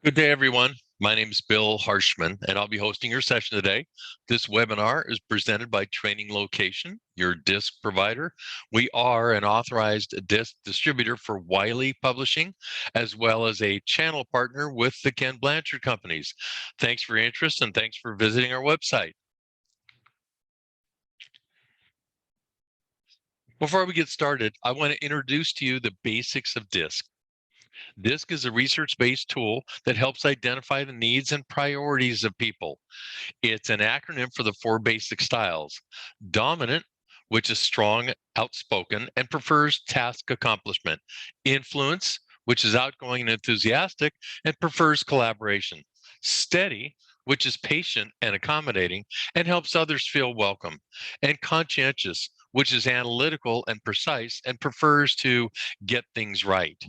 Good day, everyone. My name is Bill Harshman, and I'll be hosting your session today. This webinar is presented by Training Location, your DiSC provider. We are an authorized DiSC distributor for Wiley Publishing, as well as a channel partner with the Ken Blanchard Companies. Thanks for your interest and thanks for visiting our website. Before we get started, I want to introduce to you the basics of DiSC. DiSC is a research-based tool that helps identify the needs and priorities of people. It's an acronym for the four basic styles: dominant, which is strong, outspoken, and prefers task accomplishment; influence, which is outgoing and enthusiastic and prefers collaboration; steady, which is patient and accommodating and helps others feel welcome; and conscientious, which is analytical and precise and prefers to get things right.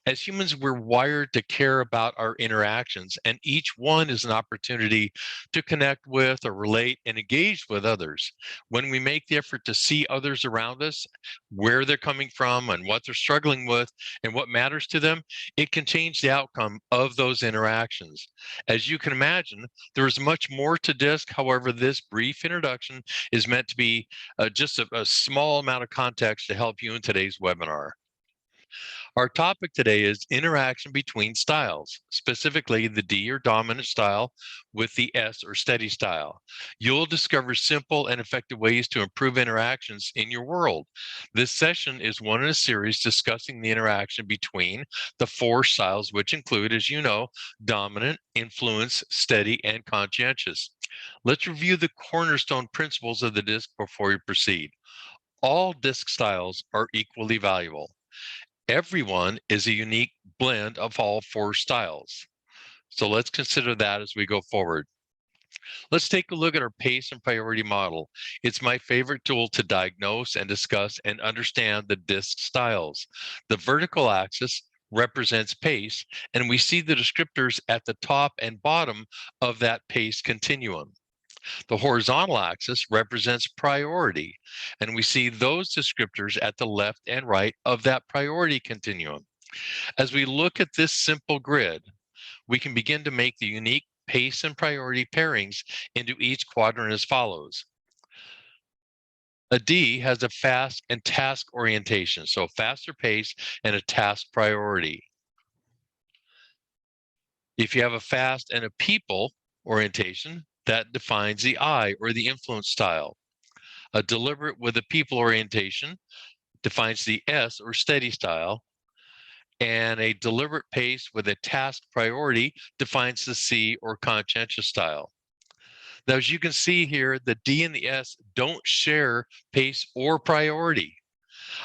As humans, we're wired to care about our interactions, and each one is an opportunity to connect with or relate and engage with others. When we make the effort to see others around us, where they're coming from and what they're struggling with and what matters to them, it can change the outcome of those interactions. As you can imagine, there is much more to DiSC. However, this brief introduction is meant to be just a small amount of context to help you in today's webinar. Our topic today is interaction between styles, specifically the D or dominant style with the S or steady style. You'll discover simple and effective ways to improve interactions in your world. This session is one in a series discussing the interaction between the four styles, which include, as you know, dominant, influence, steady, and conscientious. Let's review the cornerstone principles of the DiSC before we proceed. All DiSC styles are equally valuable. Everyone is a unique blend of all four styles. So let's consider that as we go forward. Let's take a look at our pace and priority model. It's my favorite tool to diagnose and discuss and understand the DiSC styles. The vertical axis represents pace, and we see the descriptors at the top and bottom of that pace continuum. The horizontal axis represents priority, and we see those descriptors at the left and right of that priority continuum. As we look at this simple grid, we can begin to make the unique pace and priority pairings into each quadrant as follows. A D has a fast and task orientation, so faster pace and a task priority. If you have a fast and a people orientation, that defines the I or the influence style. A deliberate with a people orientation defines the S or steady style. And a deliberate pace with a task priority defines the C or conscientious style. Now, as you can see here, the D and the S don't share pace or priority.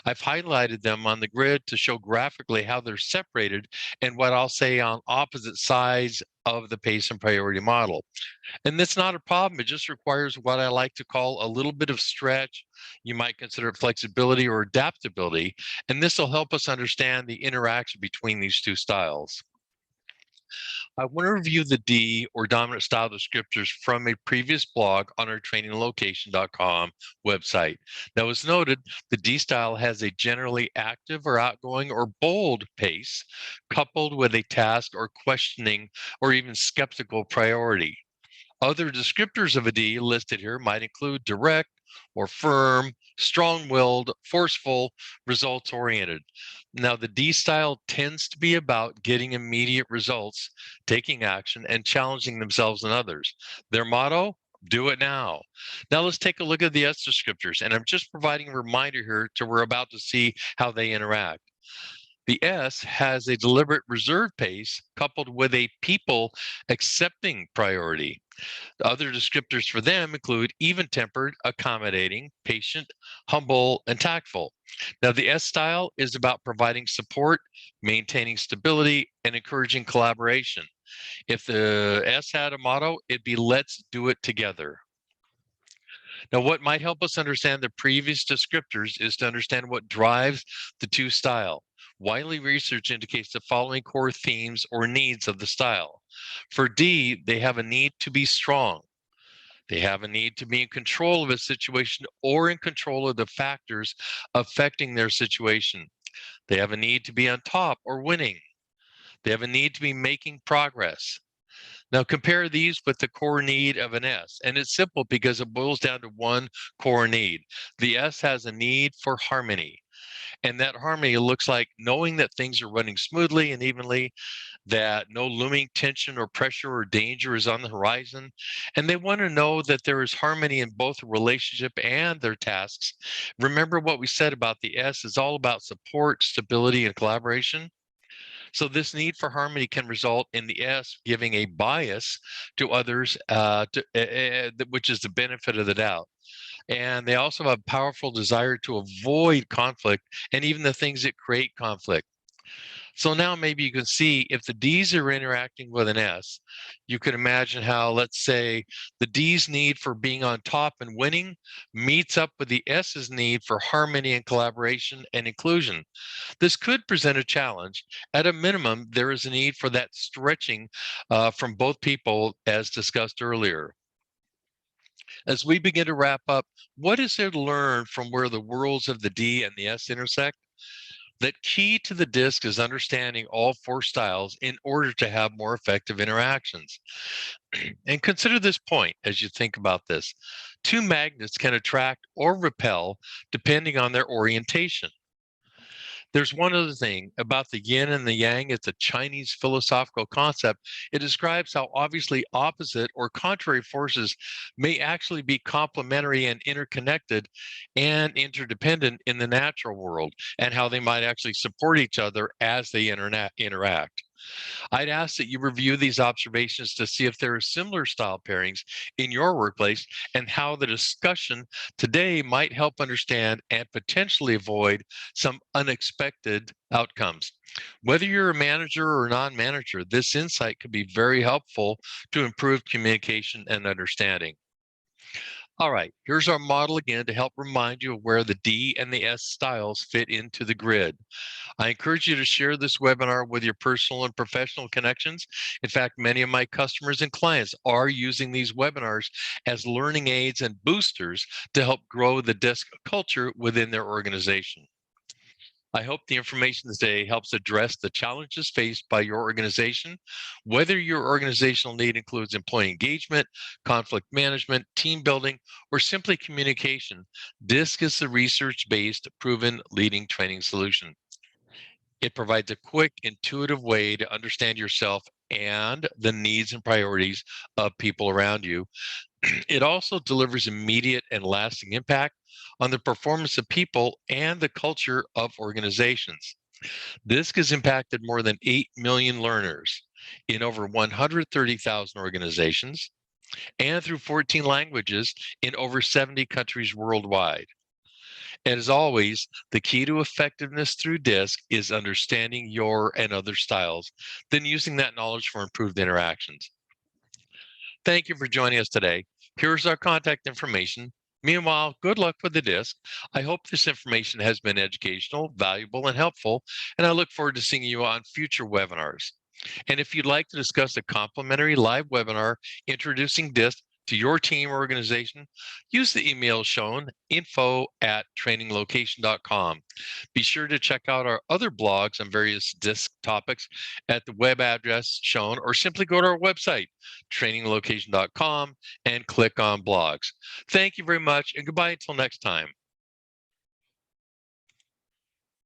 I've highlighted them on the grid to show graphically how they're separated and what I'll say on opposite sides of the pace and priority model. And that's not a problem. It just requires what I like to call a little bit of stretch. You might consider it flexibility or adaptability. And this will help us understand the interaction between these two styles. I want to review the D or dominant style descriptors from a previous blog on our traininglocation.com website. Now, as noted, the D style has a generally active or outgoing or bold pace, coupled with a task or questioning or even skeptical priority. Other descriptors of a D listed here might include direct or firm, strong-willed, forceful, results-oriented. Now, the D style tends to be about getting immediate results, taking action, and challenging themselves and others. Their motto: do it now. Now let's take a look at the S descriptors, and I'm just providing a reminder here to we're about to see how they interact. The S has a deliberate reserved pace coupled with a people accepting priority. The other descriptors for them include even-tempered, accommodating, patient, humble, and tactful. Now, the S style is about providing support, maintaining stability, and encouraging collaboration. If the S had a motto, it'd be "let's do it together." Now, what might help us understand the previous descriptors is to understand what drives the two style. Wiley research indicates the following core themes or needs of the style. For D, they have a need to be strong. They have a need to be in control of a situation or in control of the factors affecting their situation. They have a need to be on top or winning. They have a need to be making progress. Now compare these with the core need of an S, and it's simple because it boils down to one core need. The S has a need for harmony, and that harmony looks like knowing that things are running smoothly and evenly, that no looming tension or pressure or danger is on the horizon, and they want to know that there is harmony in both the relationship and their tasks. Remember what we said about the S is all about support, stability, and collaboration. So this need for harmony can result in the S giving a bias to others, which is the benefit of the doubt. And they also have a powerful desire to avoid conflict and even the things that create conflict. So now maybe you can see if the D's are interacting with an S, you could imagine how, let's say, the D's need for being on top and winning meets up with the S's need for harmony and collaboration and inclusion. This could present a challenge. At a minimum, there is a need for that stretching from both people, as discussed earlier. As we begin to wrap up, what is there to learn from where the worlds of the D and the S intersect? That key to the DiSC is understanding all four styles in order to have more effective interactions. And consider this point as you think about this. Two magnets can attract or repel depending on their orientation. There's one other thing about the yin and the yang. It's a Chinese philosophical concept. It describes how obviously opposite or contrary forces may actually be complementary and interconnected and interdependent in the natural world, and how they might actually support each other as they interact. I'd ask that you review these observations to see if there are similar style pairings in your workplace and how the discussion today might help understand and potentially avoid some unexpected outcomes. Whether you're a manager or non-manager, this insight could be very helpful to improve communication and understanding. All right, here's our model again to help remind you of where the D and the S styles fit into the grid. I encourage you to share this webinar with your personal and professional connections. In fact, many of my customers and clients are using these webinars as learning aids and boosters to help grow the DiSC culture within their organization. I hope the information today helps address the challenges faced by your organization, whether your organizational need includes employee engagement, conflict management, team building, or simply communication. DiSC is the research-based, proven leading training solution. It provides a quick, intuitive way to understand yourself and the needs and priorities of people around you. It also delivers immediate and lasting impact on the performance of people and the culture of organizations. This has impacted more than 8 million learners in over 130,000 organizations and through 14 languages in over 70 countries worldwide. And as always, the key to effectiveness through DiSC is understanding your and other styles, then using that knowledge for improved interactions. Thank you for joining us today. Here's our contact information. Meanwhile, good luck with the DiSC. I hope this information has been educational, valuable, and helpful, and I look forward to seeing you on future webinars. And if you'd like to discuss a complimentary live webinar introducing DiSC to your team or organization, use the email shown, info@traininglocation.com. Be sure to check out our other blogs on various DiSC topics at the web address shown, or simply go to our website, traininglocation.com, and click on blogs. Thank you very much, and goodbye until next time.